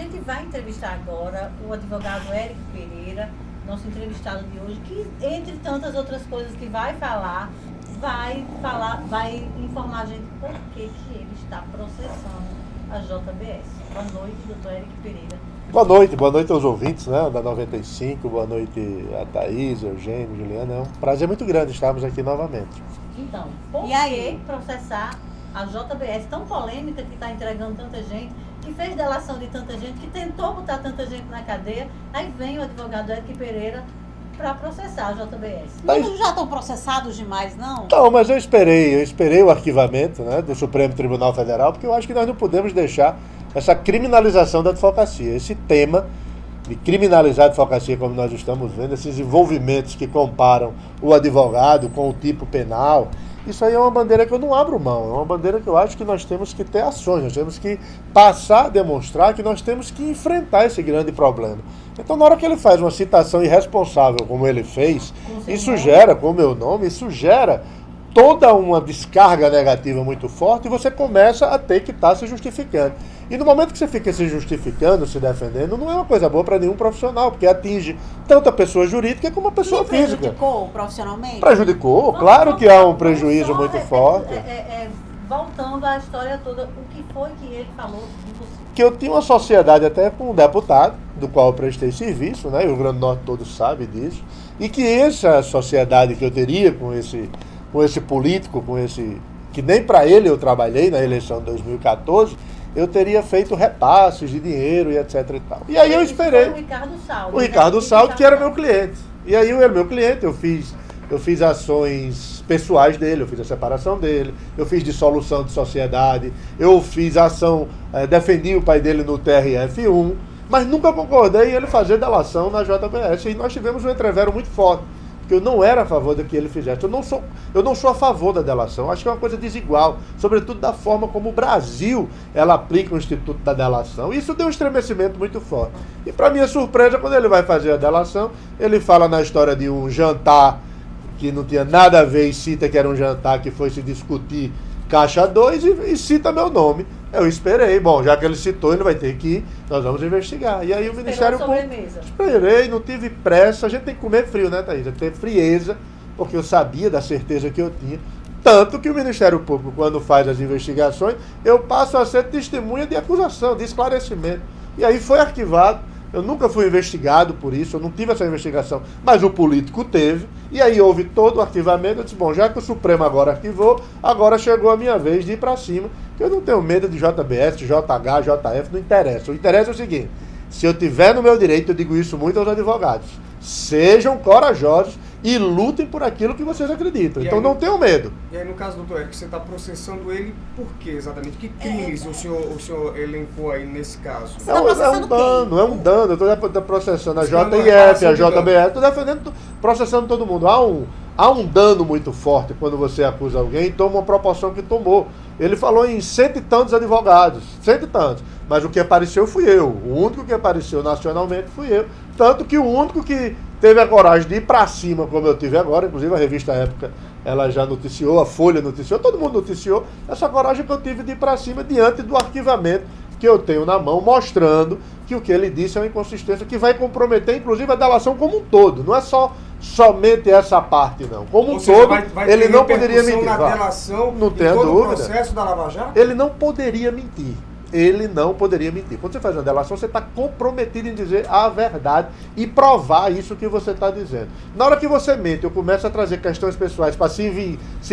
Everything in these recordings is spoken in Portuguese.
gente vai entrevistar agora o advogado Érico Pereira, nosso entrevistado de hoje, que, entre tantas outras coisas que vai informar a gente por que ele está processando a JBS. Boa noite, doutor Érico Pereira. Boa noite aos ouvintes, né, da 95, boa noite a Thaís, Eugênio, Juliana. É um prazer muito grande estarmos aqui novamente. Então, por que processar a JBS tão polêmica, que está entregando tanta gente, que fez delação de tanta gente, que tentou botar tanta gente na cadeia, aí vem o advogado Érico Pereira para processar a JBS. Mas não já estão processados demais, não? Não, mas eu esperei o arquivamento, né, do Supremo Tribunal Federal, porque eu acho que nós não podemos deixar essa criminalização da advocacia, esse tema de criminalizar a advocacia, como nós estamos vendo, esses envolvimentos que comparam o advogado com o tipo penal. Isso aí é uma bandeira que eu não abro mão, é uma bandeira que eu acho que nós temos que ter ações, nós temos que passar a demonstrar que nós temos que enfrentar esse grande problema. Então, na hora que ele faz uma citação irresponsável, como ele fez, isso gera, com o meu nome, isso gera toda uma descarga negativa muito forte e você começa a ter que estar se justificando. E no momento que você fica se justificando, se defendendo, não é uma coisa boa para nenhum profissional, porque atinge tanto a pessoa jurídica como a pessoa física. Prejudicou profissionalmente? Prejudicou, claro que há um prejuízo muito forte. Voltando à história toda, o que foi que ele falou de você? Que eu tinha uma sociedade até com um deputado, do qual eu prestei serviço, né? E o Rio Grande do Norte todo sabe disso. E que essa sociedade que eu teria com esse político, que nem para ele eu trabalhei na eleição de 2014, eu teria feito repasses de dinheiro e etc e tal. E aí eu esperei. O Ricardo Saldo. O Ricardo Saldo, que era meu cliente. E aí eu era meu cliente, eu fiz ações pessoais dele, eu fiz a separação dele, eu fiz dissolução de sociedade, eu fiz ação, defendi o pai dele no TRF1, mas nunca concordei em ele fazer delação na JBS. E nós tivemos um entrevero muito forte, porque eu não era a favor do que ele fizesse. Eu não sou a favor da delação. Acho que é uma coisa desigual, sobretudo da forma como o Brasil ela aplica o Instituto da Delação. Isso deu um estremecimento muito forte. E para minha surpresa, quando ele vai fazer a delação, ele fala na história de um jantar que não tinha nada a ver e cita que era um jantar que foi se discutir Caixa 2 e cita meu nome. Eu esperei, bom, já que ele citou, ele vai ter que ir, nós vamos investigar. E aí o Ministério Público... Esperei, não tive pressa, a gente tem que comer frio, né, Thaís? Tem que ter frieza, porque eu sabia da certeza que eu tinha. Tanto que o Ministério Público, quando faz as investigações, eu passo a ser testemunha de acusação, de esclarecimento. E aí foi arquivado. Eu nunca fui investigado por isso, eu não tive essa investigação, mas o político teve, e aí houve todo o arquivamento. Eu disse, bom, já que o Supremo agora arquivou, agora chegou a minha vez de ir para cima, que eu não tenho medo de JBS, JH, JF, não interessa. O interessa é o seguinte, se eu tiver no meu direito, eu digo isso muito aos advogados, sejam corajosos e lutem por aquilo que vocês acreditam. Então não tenham medo. E aí, no caso do doutor Érico, você está processando ele por quê exatamente? Que crimes o senhor elencou aí nesse caso? É um dano. Eu estou processando a JIF, a JBS, estou processando todo mundo. Há um dano muito forte quando você acusa alguém e toma uma proporção que tomou. Ele falou em 100 e tantos advogados, 100 e tantos. Mas o que apareceu fui eu. O único que apareceu nacionalmente fui eu. Tanto que o único que teve a coragem de ir para cima, como eu tive agora, inclusive a revista Época, ela já noticiou, a Folha noticiou, todo mundo noticiou, essa coragem que eu tive de ir para cima diante do arquivamento que eu tenho na mão, mostrando que o que ele disse é uma inconsistência que vai comprometer, inclusive, a delação como um todo. Não é somente essa parte, não. Como um todo, ele não poderia mentir. Na delação, não tenha todo dúvida. O processo da Lava Jato? Ele não poderia mentir. Ele não poderia mentir. Quando você faz uma delação, você está comprometido em dizer a verdade e provar isso que você está dizendo. Na hora que você mente, eu começo a trazer questões pessoais para se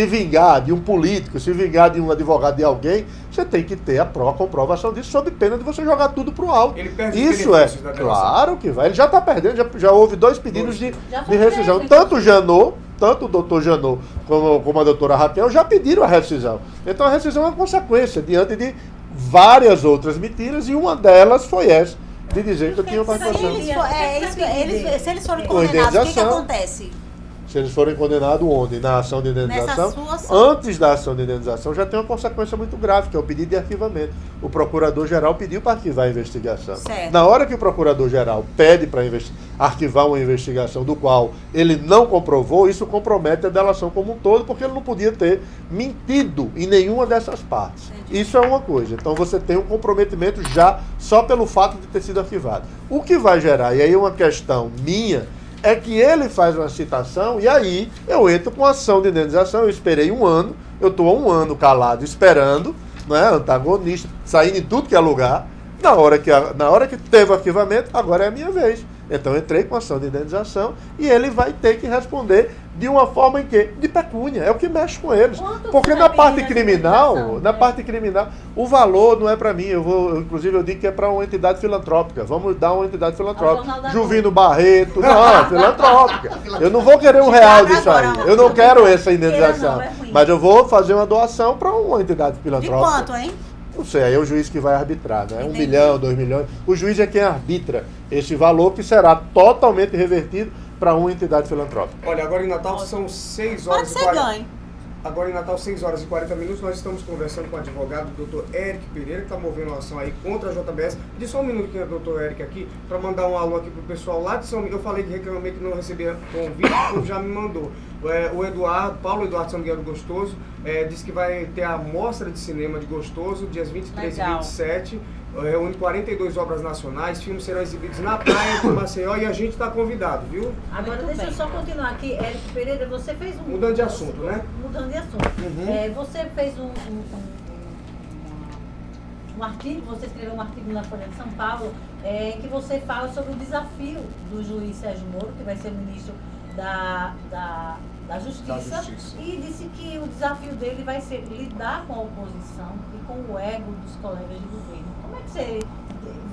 vingar de um político, se vingar de um advogado de alguém, você tem que ter a comprovação disso, sob pena de você jogar tudo para o alto. Ele perde isso os benefícios da delação. Claro que vai. Ele já está perdendo, já houve 2 pedidos de rescisão. Tanto o doutor Janot como a doutora Raquel já pediram a rescisão. Então a rescisão é uma consequência diante de várias outras mentiras, e uma delas foi essa, de dizer que eu tinha participação. Se eles forem condenados, o que acontece? se eles forem condenados onde? Na ação de indenização. Nessa sua ação. Antes da ação de indenização já tem uma consequência muito grave, que é o pedido de arquivamento. O procurador-geral pediu para arquivar a investigação. Certo. Na hora que o procurador-geral pede para arquivar uma investigação do qual ele não comprovou, isso compromete a delação como um todo, porque ele não podia ter mentido em nenhuma dessas partes. Entendi. Isso é uma coisa. Então você tem um comprometimento já só pelo fato de ter sido arquivado. O que vai gerar, e aí uma questão minha, é que ele faz uma citação e aí eu entro com ação de indenização. Eu esperei um ano, eu estou há um ano calado esperando, não é, antagonista, saindo em tudo que é lugar. Na hora que teve o arquivamento, agora é a minha vez. Então eu entrei com ação de indenização e ele vai ter que responder de uma forma em que? De pecúnia, é o que mexe com eles. Quanto Porque você na vai parte pedir criminal, indenização? na parte criminal, o valor não é para mim. Inclusive eu digo que é para uma entidade filantrópica. Vamos dar uma entidade Ao filantrópica. Jornal da Juvino Barreto, não, filantrópica. Eu não vou querer um De real cara disso aí. agora, Eu não quero essa Queira indenização. não, é ruim. Mas eu vou fazer uma doação para uma entidade De filantrópica. quanto, hein? Não sei, aí é o juiz que vai arbitrar, né? 1 Entendi. milhão, 2 milhões. O juiz é quem arbitra esse valor que será totalmente revertido para uma entidade filantrópica. Olha, agora em Natal são 6 Pode horas e ser 40. ganho. Agora em Natal, 6 horas e 40 minutos, nós estamos conversando com o advogado Dr. Eric Pereira, que está movendo uma ação aí contra a JBS. Pedi só um minutinho, Dr. Eric, aqui, para mandar um alô aqui pro pessoal lá de São Miguel. Eu falei que reclamei que não recebia convite, o povo já me mandou. O Eduardo, Paulo Eduardo São Miguel do Gostoso, disse que vai ter a mostra de cinema de Gostoso, dias 23 Legal. e 27. Reúne 42 obras nacionais, filmes serão exibidos na praia de Maceió e a gente está convidado, viu? Agora Muito deixa eu bem. só continuar aqui. Eric Pereira, você fez um... Mudando de assunto, né? Mudando de assunto. Uhum. Você fez um artigo, você escreveu um artigo na Folha de São Paulo, em que você fala sobre o desafio do juiz Sérgio Moro, que vai ser o ministro da Justiça, e disse que o desafio dele vai ser lidar com a oposição e com o ego dos colegas de governo. Como é que você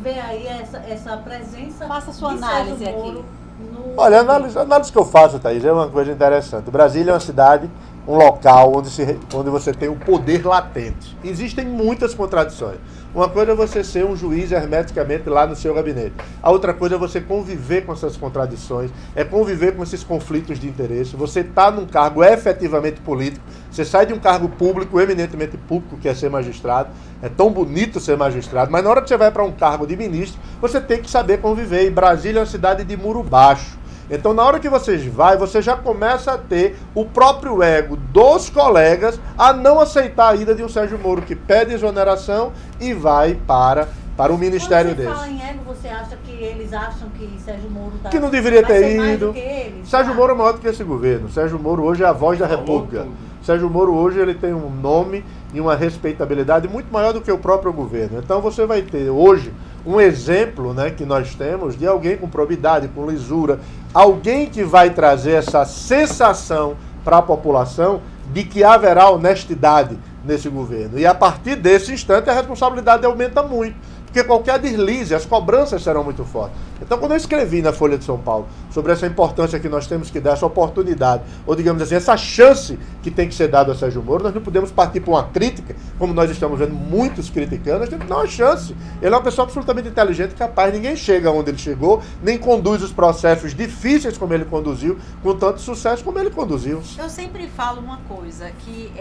vê aí essa presença Faça a sua de análise Sérgio Moro aqui. no... Olha, a análise que eu faço, Thaís, é uma coisa interessante. Brasília é uma cidade, um local onde você tem o poder latente. Existem muitas contradições. Uma coisa é você ser um juiz hermeticamente lá no seu gabinete. A outra coisa é você conviver com essas contradições, é conviver com esses conflitos de interesse. Você está num cargo efetivamente político, você sai de um cargo público, eminentemente público, que é ser magistrado. É tão bonito ser magistrado, mas na hora que você vai para um cargo de ministro, você tem que saber conviver. E Brasília é uma cidade de muro baixo. Então, na hora que você vai, você já começa a ter o próprio ego dos colegas a não aceitar a ida de um Sérgio Moro que pede exoneração e vai para o ministério Quando você deles. fala em ego, você acha que eles acham que Sérgio Moro Que não deveria vai ter ser mais ido. do que eles? Sérgio Moro é maior do que esse governo. Sérgio Moro hoje é a voz da República. Sérgio Moro hoje ele tem um nome e uma respeitabilidade muito maior do que o próprio governo. Então você vai ter hoje um exemplo, né, que nós temos de alguém com probidade, com lisura, alguém que vai trazer essa sensação para a população de que haverá honestidade nesse governo. E a partir desse instante a responsabilidade aumenta muito. Porque qualquer deslize, as cobranças serão muito fortes. Então, quando eu escrevi na Folha de São Paulo sobre essa importância que nós temos que dar, essa oportunidade, ou digamos assim, essa chance que tem que ser dada a Sérgio Moro, nós não podemos partir para uma crítica, como nós estamos vendo muitos criticando, nós temos que dar uma chance. Ele é uma pessoa absolutamente inteligente e capaz, ninguém chega onde ele chegou, nem conduz os processos difíceis como ele conduziu, com tanto sucesso como ele conduziu. Eu sempre falo uma coisa, que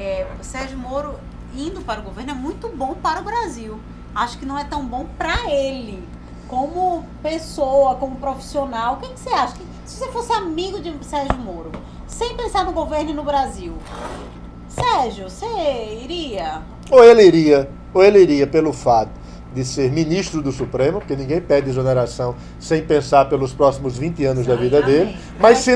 o Sérgio Moro indo para o governo é muito bom para o Brasil. Acho que não é tão bom para ele, como pessoa, como profissional. O que você acha? Se você fosse amigo de Sérgio Moro, sem pensar no governo e no Brasil, Sérgio, você iria? Ou ele iria pelo fato de ser ministro do Supremo, porque ninguém pede exoneração sem pensar pelos próximos 20 anos da vida dele. Mas se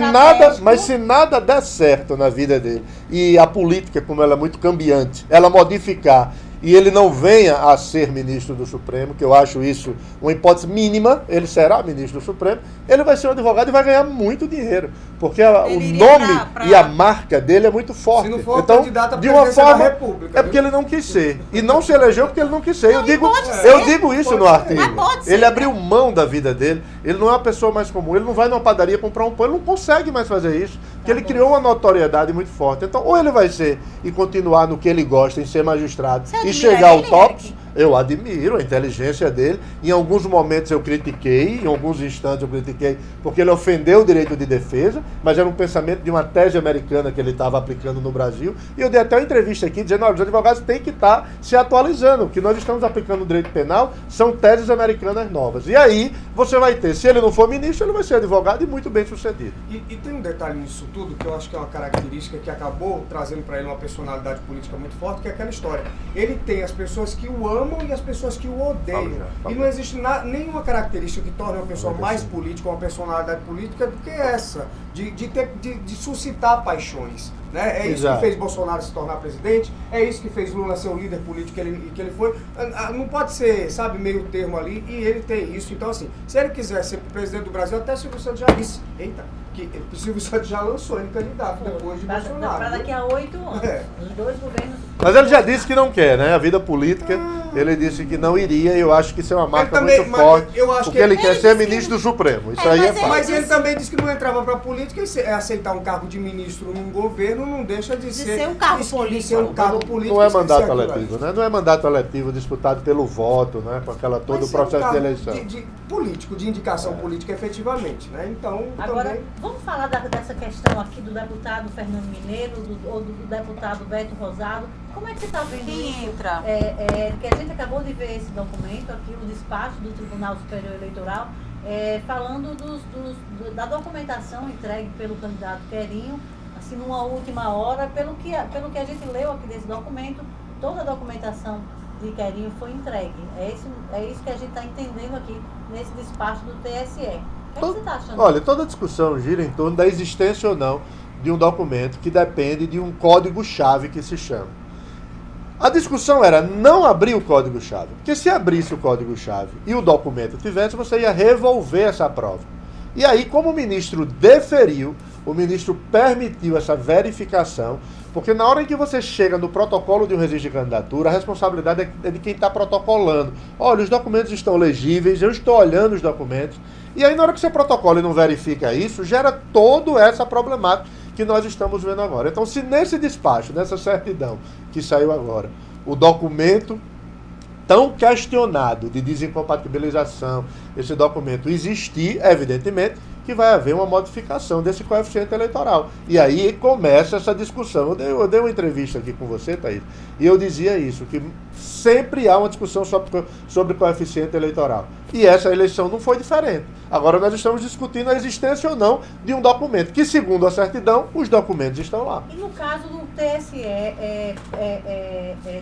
nada der certo na vida dele, e a política, como ela é muito cambiante, ela modificar, e ele não venha a ser ministro do Supremo, que eu acho isso uma hipótese mínima, ele será ministro do Supremo, ele vai ser um advogado e vai ganhar muito dinheiro, porque o nome e a marca dele é muito forte. Se não for então, candidato à de uma presidência forma, da República, é porque ele não quis ser. E não se elegeu porque ele não quis ser. Não, pode Eu ser. digo isso Pode no ser. artigo. Mas pode ser. Ele abriu mão da vida dele, ele não é uma pessoa mais comum, ele não vai numa padaria comprar um pão, ele não consegue mais fazer isso. que ele criou uma notoriedade muito forte. Então, ou ele vai ser e continuar no que ele gosta, em ser magistrado, Você e admira chegar ao ele, top. Eric? Eu admiro a inteligência dele. Em alguns momentos eu critiquei, em alguns instantes eu critiquei, porque ele ofendeu o direito de defesa, mas era um pensamento de uma tese americana que ele estava aplicando no Brasil. E eu dei até uma entrevista aqui dizendo, olha, os advogados têm que estar se atualizando. O que nós estamos aplicando no direito penal são teses americanas novas. E aí você vai ter, se ele não for ministro, ele vai ser advogado e muito bem sucedido. E tem um detalhe nisso tudo, que eu acho que é uma característica que acabou trazendo para ele uma personalidade política muito forte, que é aquela história. Ele tem as pessoas que o amam e as pessoas que o odeiam. E não existe nenhuma característica que torne uma pessoa mais política, uma personalidade política, do que essa, de suscitar paixões. Né? É isso que fez Bolsonaro se tornar presidente, é isso que fez Lula ser o líder político que ele foi. Não pode ser, sabe, meio termo ali, e ele tem isso. Então, assim, se ele quiser ser presidente do Brasil, até Silvio Santos já disse, que o Silvio Santos já lançou ele candidato depois de Bolsonaro. Para daqui a 8 anos. Os dois governos. Mas ele já disse que não quer, né? A vida política, ele disse que não iria, e eu acho que isso é uma marca muito forte, porque ele quer ser ministro do Supremo. Isso aí é fato. Mas ele também disse que não entrava para a política, e aceitar um cargo de ministro num governo não deixa de ser um cargo político. De ser um cargo político. Não é mandato eletivo, né? Não é mandato eletivo disputado pelo voto, né? Com todo o processo de eleição. Político, de indicação política efetivamente, né? Então, agora, também... vamos falar dessa questão aqui do deputado Fernando Mineiro, ou do deputado Beto Rosado. Como é que você está vendo Quem isso? entra? Que a gente acabou de ver esse documento aqui, o despacho do Tribunal Superior Eleitoral, falando da documentação entregue pelo candidato Querinho, assim, numa última hora, pelo que a gente leu aqui desse documento, toda a documentação de Querinho foi entregue. É isso que a gente está entendendo aqui nesse despacho do TSE. O que você está achando? Olha, toda a discussão gira em torno da existência ou não de um documento que depende de um código-chave que se chama. A discussão era não abrir o código-chave, porque se abrisse o código-chave e o documento tivesse, você ia revolver essa prova. E aí, como o ministro deferiu, o ministro permitiu essa verificação, porque na hora em que você chega no protocolo de um registro de candidatura, a responsabilidade é de quem está protocolando. Olha, os documentos estão legíveis, eu estou olhando os documentos. E aí, na hora que você protocola e não verifica isso, gera toda essa problemática que nós estamos vendo agora. Então, se nesse despacho, nessa certidão que saiu agora, o documento tão questionado de desincompatibilização, esse documento existir, evidentemente que vai haver uma modificação desse coeficiente eleitoral. E aí começa essa discussão. Eu dei uma entrevista aqui com você, Thaís, e eu dizia isso, que sempre há uma discussão sobre coeficiente eleitoral. E essa eleição não foi diferente. Agora nós estamos discutindo a existência ou não de um documento, que segundo a certidão, os documentos estão lá. E no caso do TSE,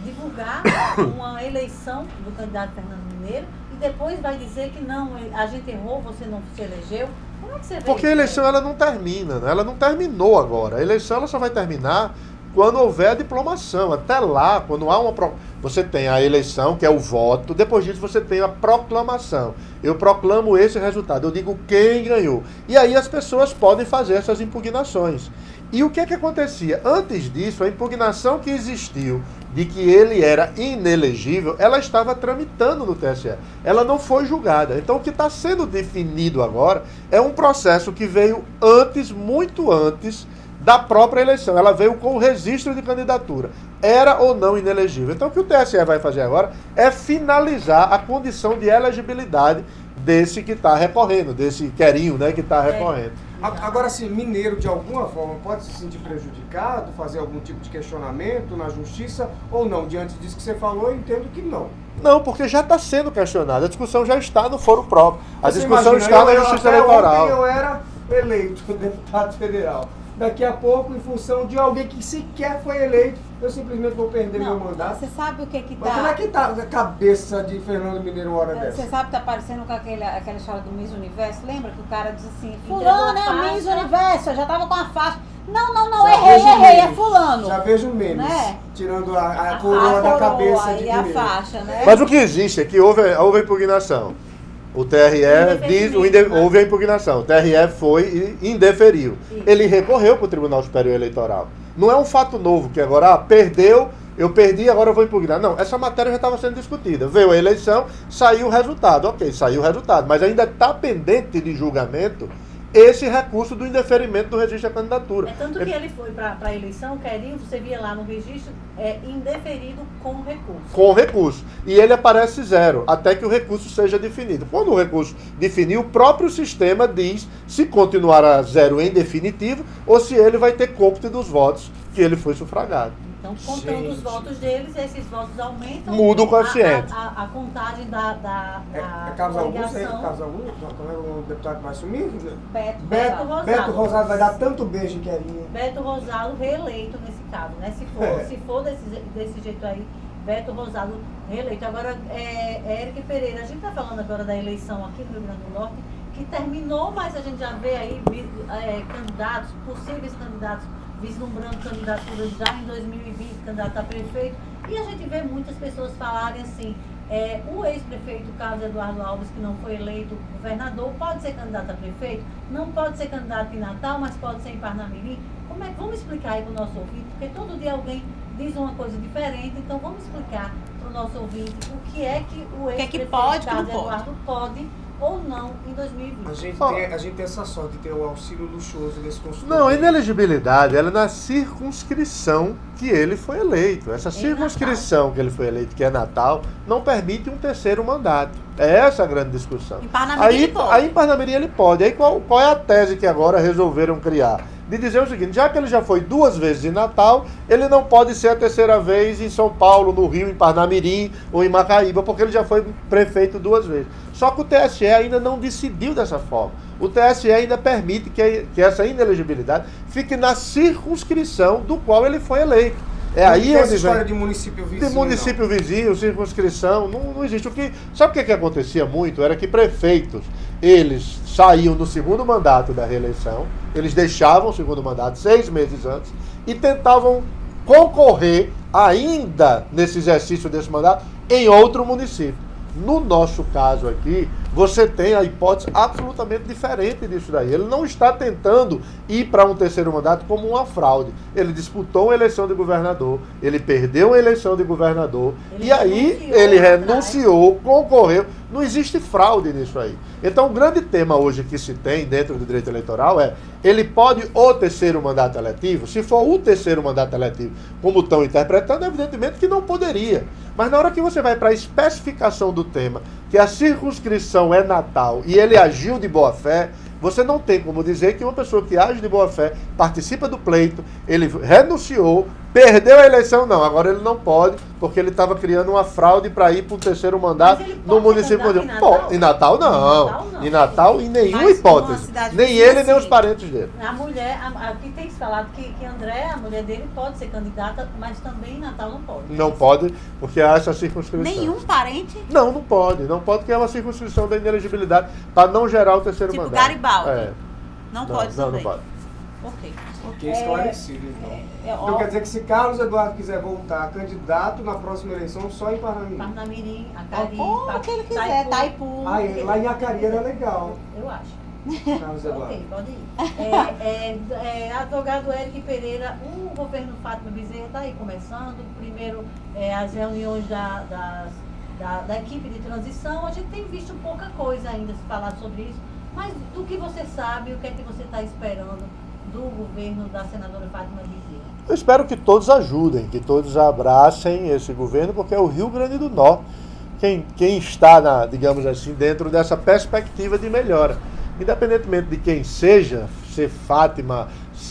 divulgar uma eleição do candidato Fernando Mineiro e depois vai dizer que não, a gente errou, você não se elegeu. Como é que você vê Porque isso? a eleição ela não termina, né? Ela não terminou agora. A eleição ela só vai terminar quando houver a diplomação. Até lá, quando há você tem a eleição, que é o voto, depois disso você tem a proclamação. Eu proclamo esse resultado, eu digo quem ganhou. E aí as pessoas podem fazer essas impugnações. E o que é que acontecia? Antes disso, a impugnação que existiu de que ele era inelegível, ela estava tramitando no TSE. Ela não foi julgada. Então, o que está sendo definido agora é um processo que veio antes, muito antes, da própria eleição. Ela veio com o registro de candidatura. Era ou não inelegível. Então, o que o TSE vai fazer agora é finalizar a condição de elegibilidade desse que está recorrendo, desse Querinho, né, que está recorrendo. Agora, se Mineiro, de alguma forma, pode se sentir prejudicado, fazer algum tipo de questionamento na justiça ou não? Diante disso que você falou, eu entendo que não. Não, porque já está sendo questionado. A discussão já está no foro próprio. A Você discussão imagina, está na Justiça Eleitoral. Ontem eu era eleito deputado federal. Daqui a pouco, em função de alguém que sequer foi eleito, eu simplesmente vou perder meu mandato. Você sabe o que que Mas como é que tá a cabeça de Fernando Mineiro uma hora dessa? Você sabe que tá parecendo com aquela história do Miss Universo? Lembra que o cara diz assim, Entregou fulano a é faixa. Miss Universo, eu já tava com a faixa. Não, Já vejo errei, é memes. fulano. Já vejo memes, Né? tirando a coroa da cabeça de e a Mineiro. faixa, né? Mas o que existe é que houve a impugnação. O TRE houve a impugnação. O TRE foi e indeferiu. Ele recorreu para o Tribunal Superior Eleitoral. Não é um fato novo que agora perdeu, eu perdi, agora eu vou impugnar. Não, essa matéria já estava sendo discutida. Veio a eleição, saiu o resultado. Ok, saiu o resultado. Mas ainda está pendente de julgamento esse recurso do indeferimento do registro da candidatura. É tanto que ele foi para a eleição, Querinho, você via lá no registro, indeferido com recurso. Com recurso. E ele aparece zero, até que o recurso seja definido. Quando o recurso definir, o próprio sistema diz se continuará zero em definitivo ou se ele vai ter cômputo dos votos que ele foi sufragado. Então, contando os votos deles, esses votos aumentam. Muda o coeficiente. A contagem da Carlos Augusto, coligação. Carlos Augusto, como é o deputado que vai assumir? Beto Rosado. Beto Rosado vai dar tanto beijo em Querinho. Beto Rosado reeleito nesse caso, né? Se for desse jeito aí, Beto Rosado reeleito. Agora, Éric Pereira, a gente está falando agora da eleição aqui no Rio Grande do Norte, que terminou, mas a gente já vê aí candidatos, possíveis candidatos, vislumbrando candidaturas já em 2020, candidato a prefeito, e a gente vê muitas pessoas falarem assim, o ex-prefeito Carlos Eduardo Alves, que não foi eleito governador, pode ser candidato a prefeito, não pode ser candidato em Natal, mas pode ser em Parnamirim. Vamos explicar aí para o nosso ouvinte, porque todo dia alguém diz uma coisa diferente, então vamos explicar para o nosso ouvinte o que é que o ex-prefeito Carlos Eduardo pode ou não em 2020. A gente tem essa sorte de ter o auxílio luxuoso desse consultor. Não, a inelegibilidade ela é na circunscrição que ele foi eleito. Essa circunscrição que ele foi eleito, que é Natal, não permite um terceiro mandato. É essa a grande discussão. Em Parnamirim ele pode. Aí em Parnamirim ele pode. Aí qual é a tese que agora resolveram criar? De dizer o seguinte, já que ele já foi 2 vezes em Natal, ele não pode ser a terceira vez em São Paulo, no Rio, em Parnamirim ou em Macaíba, porque ele já foi prefeito 2 vezes. Só que o TSE ainda não decidiu dessa forma. O TSE ainda permite que essa inelegibilidade fique na circunscrição do qual ele foi eleito. Aí essa história de município vizinho. De município vizinho, circunscrição, não existe. Sabe o que acontecia muito? Era que prefeitos, eles saíam do segundo mandato da reeleição, eles deixavam o segundo mandato 6 meses antes e tentavam concorrer ainda nesse exercício desse mandato em outro município. No nosso caso aqui, você tem a hipótese absolutamente diferente disso daí. Ele não está tentando ir para um terceiro mandato como uma fraude. Ele disputou uma eleição de governador, ele perdeu uma eleição de governador, e aí ele renunciou, concorreu. Não existe fraude nisso aí. Então o grande tema hoje que se tem dentro do direito eleitoral ele pode o terceiro mandato eletivo? Se for o terceiro mandato eletivo, como estão interpretando, evidentemente que não poderia. Mas na hora que você vai para a especificação do tema, que a circunscrição é Natal e ele agiu de boa fé, você não tem como dizer que uma pessoa que age de boa fé, participa do pleito, ele renunciou, perdeu a eleição, não. Agora ele não pode, porque ele estava criando uma fraude para ir para o terceiro mandato no município. Em Natal, não. Em Natal, em nenhuma hipótese. Nem ele, nem os parentes dele. A mulher, aqui tem se falado que André, a mulher dele, pode ser candidata, mas também em Natal não pode. Não pode, porque há essa circunscrição. Nenhum parente? Não pode, porque é uma circunscrição da inelegibilidade para não gerar o terceiro tipo mandato. Garibaldi. Não pode também. Não pode. Ok, esclarecido então. Então quer dizer que se Carlos Eduardo quiser voltar candidato na próxima eleição só em Parnamirim. Parnamirim, Acari, o que ele quiser, Taipu. Lá em Acari era legal. Eu acho. Carlos Eduardo. Ok, pode ir. Advogado Éric Pereira, o governo Fátima Bezerra está aí começando. Primeiro, as reuniões da equipe de transição. A gente tem visto pouca coisa ainda se falar sobre isso. Mas do que você sabe, o que é que você está esperando do governo da senadora Fátima Bezerra? Eu espero que todos ajudem, que todos abracem esse governo, porque é o Rio Grande do Norte quem está, digamos assim, dentro dessa perspectiva de melhora. Independentemente de quem seja, ser Fátima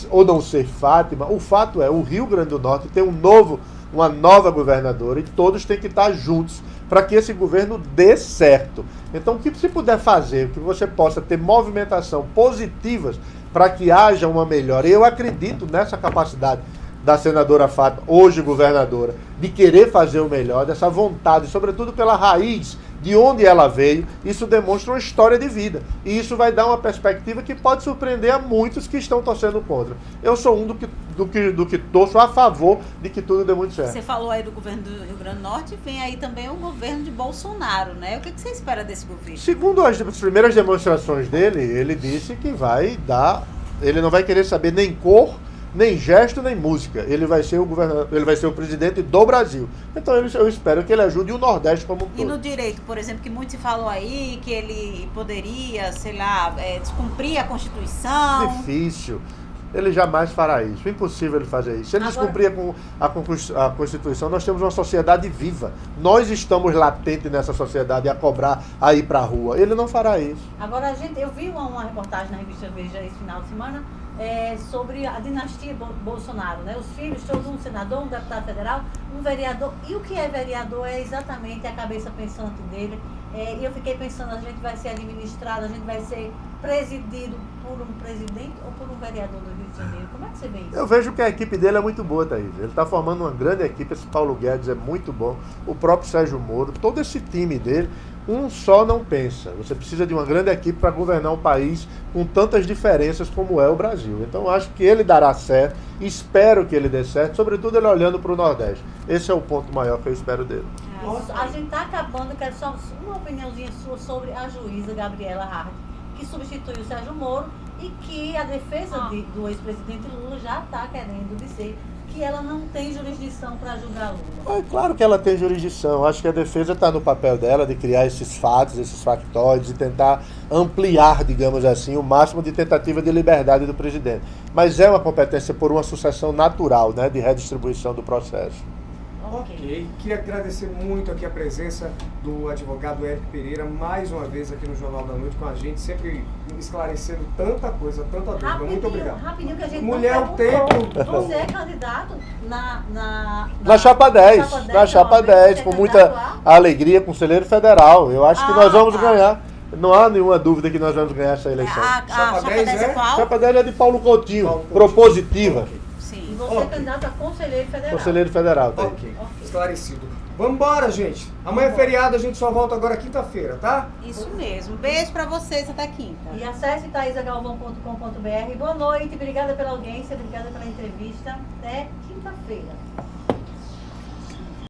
ou não ser Fátima, o fato é, o Rio Grande do Norte tem uma nova governadora e todos têm que estar juntos para que esse governo dê certo. Então, o que se puder fazer, que você possa ter movimentação positivas para que haja uma melhora. Eu acredito nessa capacidade da senadora Fátima, hoje governadora, de querer fazer o melhor, dessa vontade, sobretudo pela raiz de onde ela veio. Isso demonstra uma história de vida. E isso vai dar uma perspectiva que pode surpreender a muitos que estão torcendo contra. Eu sou um do que torço a favor de que tudo dê muito certo. Você falou aí do governo do Rio Grande do Norte, vem aí também o governo de Bolsonaro, né? O que você espera desse governo? Segundo as primeiras demonstrações dele, ele disse que vai dar, ele não vai querer saber nem cor, nem gesto, nem música. Ele vai ser o governador, ele vai ser o presidente do Brasil. Então eu espero que ele ajude o Nordeste como um todo. E no direito, por exemplo, que muito se falou aí, que ele poderia, sei lá, descumprir a Constituição. Difícil. Ele jamais fará isso. Impossível ele fazer isso. Se ele descumprir a Constituição, nós temos uma sociedade viva. Nós estamos latentes nessa sociedade a cobrar, a ir para a rua. Ele não fará isso. Agora, eu vi uma reportagem na revista Veja esse final de semana sobre a dinastia Bolsonaro, né? Os filhos, todos um senador, um deputado federal, um vereador. E o que é vereador é exatamente a cabeça pensante dele. E eu fiquei pensando, a gente vai ser administrado, a gente vai ser presidido por um presidente ou por um vereador do Rio de Janeiro? Como é que você vê isso? Eu vejo que a equipe dele é muito boa, Thaís. Ele está formando uma grande equipe, esse Paulo Guedes é muito bom, o próprio Sérgio Moro, todo esse time dele, um só não pensa. Você precisa de uma grande equipe para governar um país com tantas diferenças como é o Brasil. Então eu acho que ele dará certo, espero que ele dê certo, sobretudo ele olhando para o Nordeste. Esse é o ponto maior que eu espero dele. A gente está acabando, quero só uma opiniãozinha sua sobre a juíza Gabriela Hart, que substitui o Sérgio Moro e que a defesa do ex-presidente Lula já está querendo dizer que ela não tem jurisdição para julgar Lula. É claro que ela tem jurisdição. Acho que a defesa está no papel dela de criar esses fatos, esses factóides e tentar ampliar, digamos assim, o máximo de tentativa de liberdade do presidente. Mas é uma competência por uma sucessão natural, né, de redistribuição do processo. Ok. Queria agradecer muito aqui a presença do advogado Éric Pereira, mais uma vez aqui no Jornal da Noite com a gente, sempre esclarecendo tanta coisa, tanta dúvida. Muito obrigado. Rapidinho, que a gente Mulher, não o perguntou. tempo. Você é candidato Na Chapa 10, na Chapa 10, com muita alegria, conselheiro federal. Eu acho que nós vamos ganhar. Não há nenhuma dúvida que nós vamos ganhar essa eleição. A Chapa 10 é qual? Chapa 10 é de Paulo Coutinho, propositiva. Okay. Sim. E você é candidato a conselheiro federal. Conselheiro federal, tá aí. Ok, esclarecido. Vambora, gente. Amanhã é feriado, a gente só volta agora quinta-feira, tá? Isso mesmo. Beijo pra vocês até quinta. E acesse thaisagalvão.com.br. Boa noite, obrigada pela audiência, obrigada pela entrevista. Até quinta-feira.